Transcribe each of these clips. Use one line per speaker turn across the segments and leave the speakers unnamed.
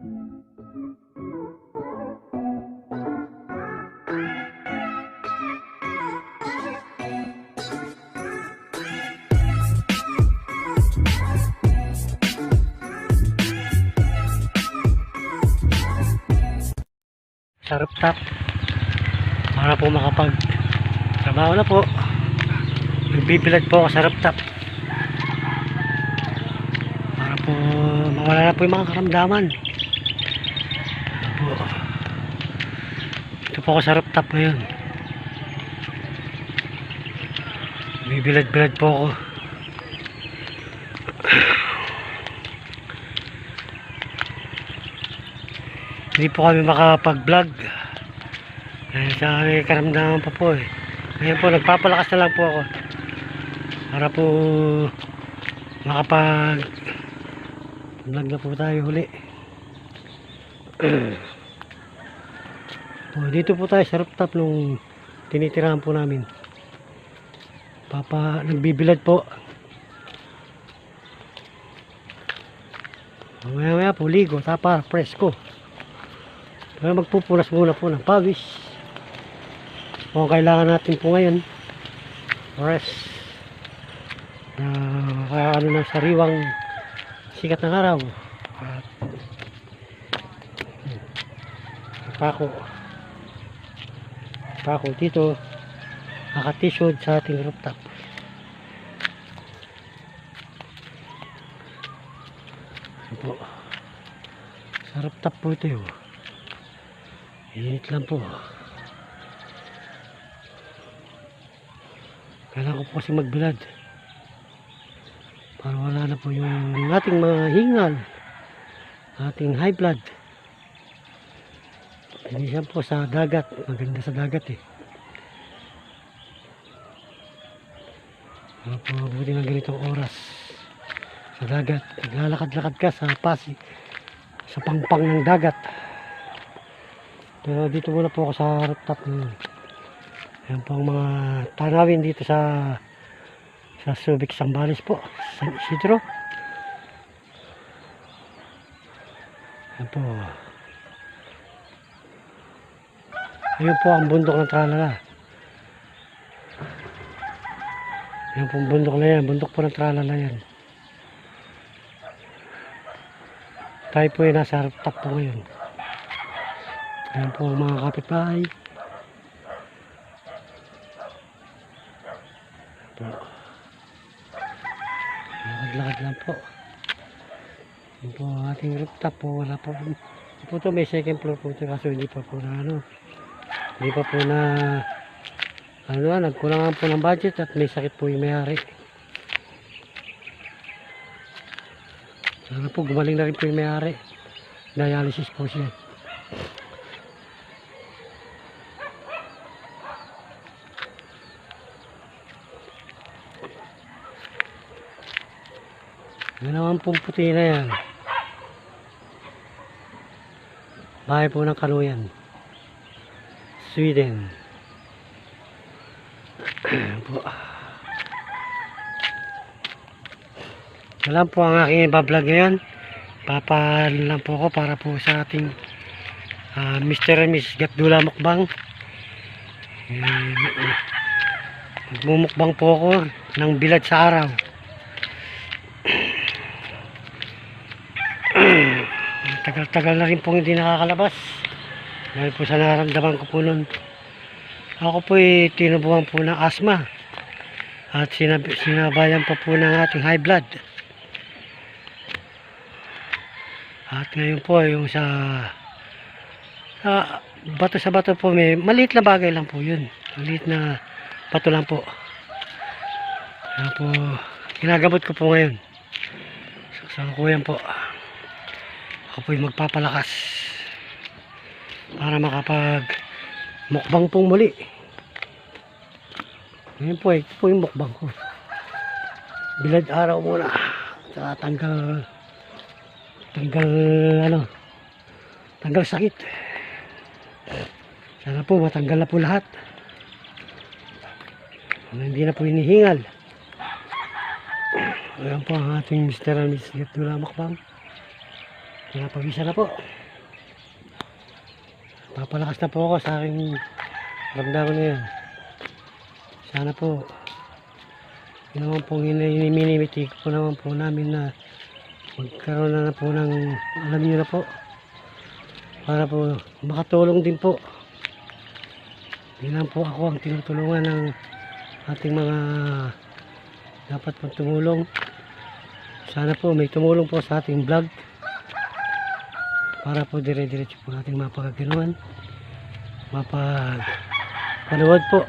Sa rooftop para po makapag trabaho na po. Nagbibilad po ako sa rooftop para po mawala na po yung mga karamdaman. Ito po ako sa rooftop ngayon. Bibilad-bilad po ako. Hindi po kami makapag-vlog dahil sa may karamdaman pa po eh. Ngayon po nagpapalakas na lang po ako para po makapag-vlog na po tayo huli. Dito po tayo sa rooftop nung tinitirahan po namin. Nagbibilad po. Maya po ligo, tapa, presko. Pero magpupunas muna po ng pawis. Kung kailangan natin po ngayon rest na ano ng sariwang sikat ng araw. At pako dito nakatisod sa ating rooftop. Po sa rooftop po ito yun. Init lang po. Kailangan ko po kasi magbilad para wala na po yung ating mga hingal, ating high blood. Pinisan po sa dagat. Maganda sa dagat eh. Mabuti ng ganitong oras sa dagat. Naglalakad-lakad ka sa pasi, sa pangpang ng dagat. Pero dito muna po ako sa rooftop. Ayan po ang mga tanawin dito sa Subic, Zambales po, San Isidro. Ayan po. Ayan po ang bundok ng Tralala. Ayan po ang bundok na yan. Bundok po ng Tralala yan. Tayo po ay nasa rooftop po ngayon. Ayan po ang mga kapitbahay. Lakad-lakad lang po. Ayan po ang ating rooftop po. Wala po. Po ito may second floor po ito kaso hindi pa po na hindi pa po na nagkulangan po ng budget at may sakit po yung may-ari. Sana po gumaling na rin po yung may-ari. Dialysis po siya. Yan naman pong puti na yan. Bahay po ng Kanuyan, Sweden. Po. Alam po ang aking ibablog ngayon. Papaano lang po ako para po sa ating Mr. and Miss Gatdula Mukbang. Magmumukbang po ako ng bilad sa araw. Tagal-tagal na rin pong hindi nakakalabas dahil po sa naramdaman ko po nun. Ako po ay tinubuhan po ng asthma at sinabayan pa po ng ating high blood. At ngayon po yung sa bato sa bato po, may maliit na bagay lang po yun, maliit na bato lang po. Kaya po ginagamot ko po ngayon sa kuyan po. Ako po yung magpapalakas para makapag mukbang pong muli. Ngayon po ito po yung mukbang ko. Bilad araw muna sa tanggal sakit. Sana po matanggal na po lahat. Hindi na po hinihingal. Ayan po ang ating Mr. and Miss Gatdula Mukbang. Pinapawisa na po. Papalakas na po ako sa aking ramdaman ngayon. Sana po yun naman po minimiti po naman po namin na magkaroon na po ng alam nyo na po para po makatulong din po. Hindi lang po ako ang tinutulungan ng ating mga dapat pong tumulong. Sana po may tumulong po sa ating vlog para po dire-diretso po natin mapagaganuan, mapagpanood po.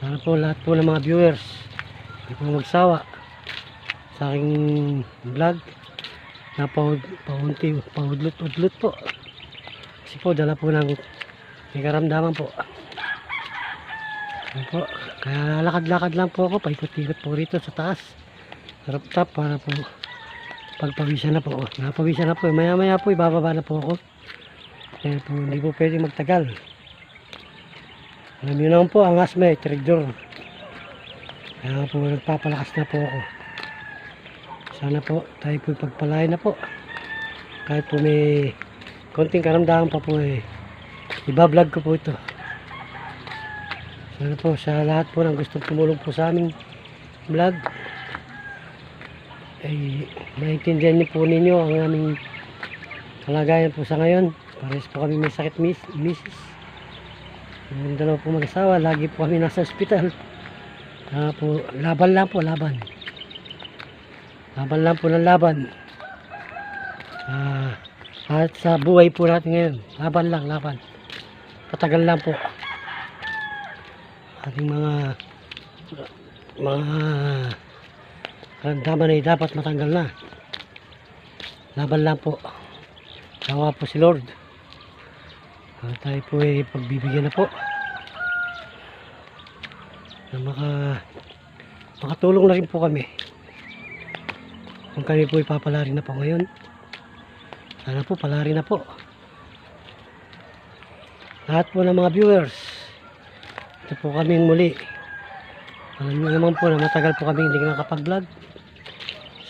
Sana po lahat po ng mga viewers hindi po magsawa sa aking vlog na paudlot-udlot po. Kasi po dala po ng may karamdaman po. Ano po. Kaya lakad-lakad lang po ako, paikot-ikot po rito sa taas sa rooftop para po pagpawisan na po. Napawisan na po, maya-maya po ibababa na po ako. Kaya po hindi po pwedeng magtagal. Alam nyo naman po ang asma trigger. Kaya po nagpapalakas na po ako. Sana po tayo po pagpalain na po. Kahit po may konting karamdaman pa po ibablog ko po ito. Sana po sa lahat po ng gustong tumulong po sa aming vlog ay maintindihan niyo po ninyo ang aming kalagayan po sa ngayon. Parehas po kami may sakit misis. Yung dalawa po mag-asawa, lagi po kami nasa ospital. Po, laban lang po, laban. Laban lang po ng laban. At sa buhay po natin ngayon, laban lang, laban. Patagal lang po. Ating mga karamdaman ay dapat matanggal na. Laban lang po. Tawa po si Lord. Tayo po ay pagbibigyan na po. Na makatulong na rin po kami. Kung kami po ipapalari na po ngayon. Sana po palari na po. Lahat po ng mga viewers. Ito po kaming muli. Alam niyo naman po na matagal po kami hindi nakapag-vlog.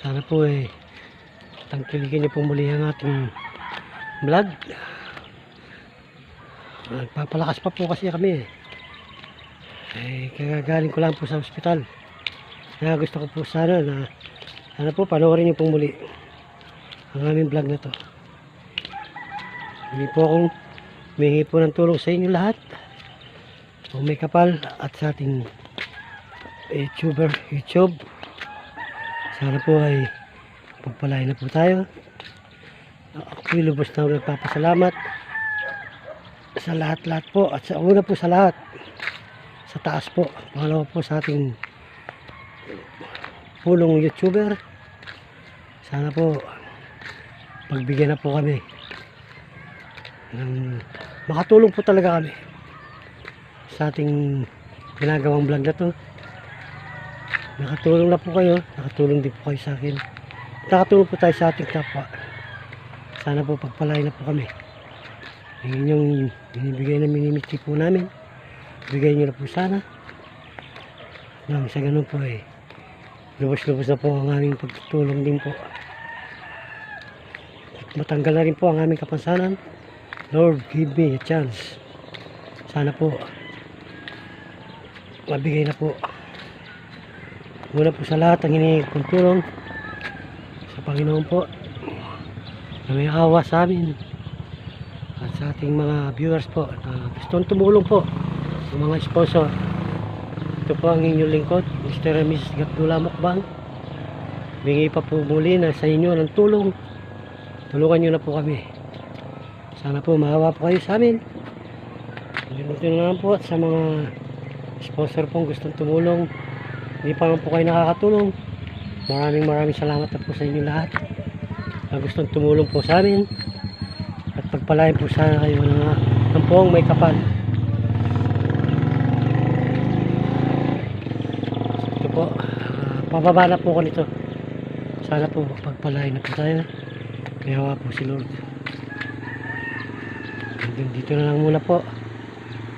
Sana po tangkilikin niyo po muli ang ating vlog. Nagpapalakas pa po kasi kami kagagaling ko lang po sa ospital. Kaya gusto ko po sana na po panoorin niyo po muli ang aming vlog na to. Hindi po akong humingi po ng tulong sa inyo lahat. Kung may kapal at sa ating YouTube. Sana po ay pagpalain na po tayo. Ako po lubos na nagpapasalamat sa lahat-lahat po. At sa una po sa lahat, sa taas po. Pangalawa po sa ating pulong YouTuber. Sana po pagbigyan na po kami makatulong po talaga kami sa ating ginagawang vlog na to. Nakatulong na po kayo, nakatulong din po kayo sa akin, nakatulong po tayo sa ating kapwa. Sana po pagpalain na po kami. Yun yung binibigay na minimiti po namin, bigay nyo na po sana nang sa ganun po lubos-lubos na po ang aming pagtutulong din po. Matanggal na rin po ang aming kapansanan. Lord, give me a chance. Sana po mabigay na po. Muna po sa lahat ang hinihingi kong tulong sa Panginoon po na may awa sa amin at sa ating mga viewers po na gustong tumulong po sa mga sponsor. Ito po ang inyong lingkod, Mr. and Mrs. Gatdula Mukbang. Bingi pa po muli na sa inyo ng tulong. Tulungan nyo na po kami. Sana po maawa po kayo sa amin. Ito na lang po sa mga sponsor pong gustong tumulong. Hindi pa po kayo nakakatulong. Maraming salamat na po sa inyo lahat na gustong tumulong po sa amin. At pagpalain po sana kayo ng poong may kapal. Ito po, pababa na po ko nito. Sana po pagpalain na po tayo. Kayawa po si Lord. Dito na lang muna po.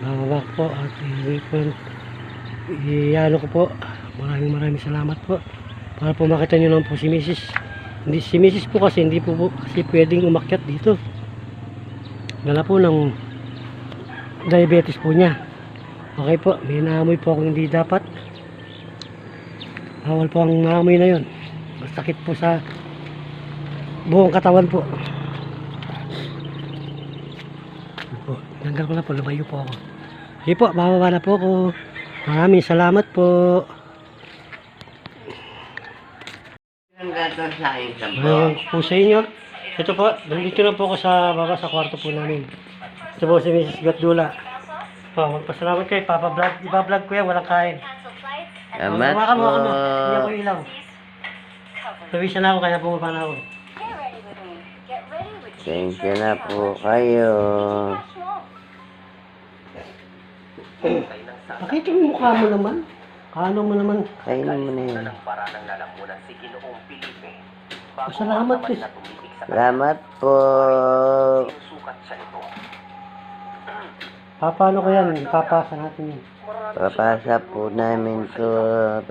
Bababa po at iyalo ko po. Maraming salamat po. Para po makita nyo naman po si Mrs. Hindi, si Mrs. po kasi hindi po kasi pwedeng umakyat dito. Dala po ng diabetes po niya. Okay po, may naamoy po akong hindi dapat. Bawal po ang naamoy na yun. Masakit po sa buong katawan po. Tanggal ko na po, lumayo po ako. Sige po, bababa na po ako. Maraming salamat po.
Ang gato sa akin sa
Ngayon po sa inyo. Ito po, nandito na po ako sa baba sa kwarto po namin. Ito po si Mrs. Gatdula. Magpasalamat kayo, Papa Vlog. Iba-vlog ko yan, walang kain.
Salamat
Hawakan mo
po.
ako, hindi ako ilaw. Tawisan na ako, kaya bumaba na ako.
Thank you na po kayo.
Pakita mo yung mukha mo naman. Kano mo naman.
Kainin mo na yun.
Salamat po.
Salamat po.
Paano ko yan? Ipapasa natin yan.
Papasa po namin to.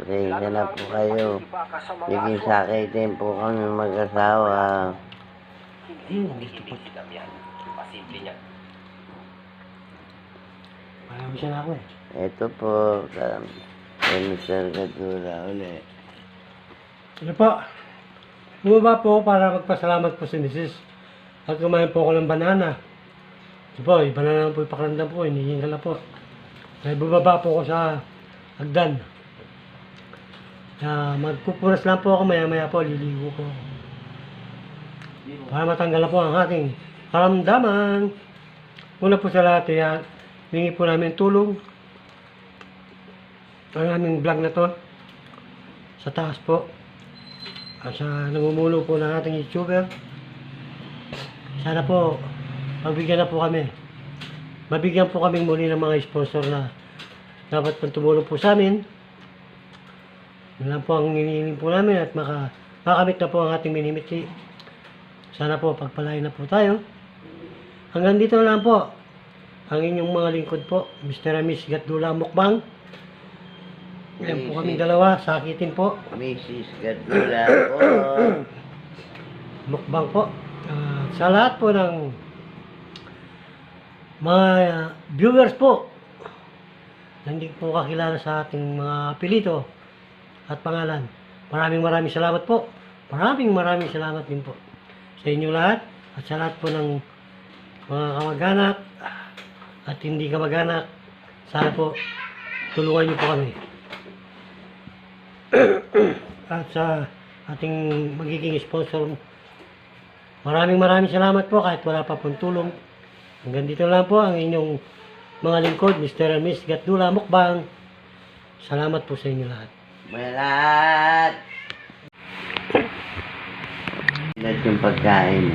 Thank you na po kayo. Sige, sakitin po kami mag-asawa.
Dito po. Marami siya na ako eh.
Ito po. Kay Mr. Gatdula ulit.
Ano po? Bumaba po ako para magpasalamat po si Mrs. At kumain po ako ng banana. Ito po, yung banana po yung pakiramdam po, hinihingal na po. Kaya bumaba po ako sa hagdan. Magpupunas lang po ako, maya-maya po, liligo po. Para matanggal na po ang ating karamdaman. Una po sa lahat, hingi po namin tulong. Ang aming vlog na to. Sa taas po. At sa namumulo po ng ating YouTuber. Sana po, magbigyan na po kami. Mabigyan po kami muli ng mga sponsor na dapat pang tumulong po sa amin. Yun lang po ang hinihiling po namin at makamit na po ang ating minimiti. Sana po pagpalain na po tayo. Hanggang dito na lang po ang inyong mga lingkod po, Mr. and Miss Gatdula Mukbang. Yan po kami dalawa, sakitin po.
Mrs. Gatdula po.
Mukbang po. Sa lahat po ng mga viewers po na hindi po kakilala sa ating mga apelyido at pangalan. Maraming salamat po. Maraming salamat din po sa inyo lahat at sa lahat po ng mga kamag-anak at hindi kamag-anak. Sana po tulungan niyo po kami. At sa ating magiging sponsor, maraming salamat po kahit wala pa pong tulong. Hanggang dito lang po ang inyong mga lingkod, Mr. and Miss Gatdula Mukbang. Salamat po sa inyo lahat.
Lahat. Lahat yung pagkain.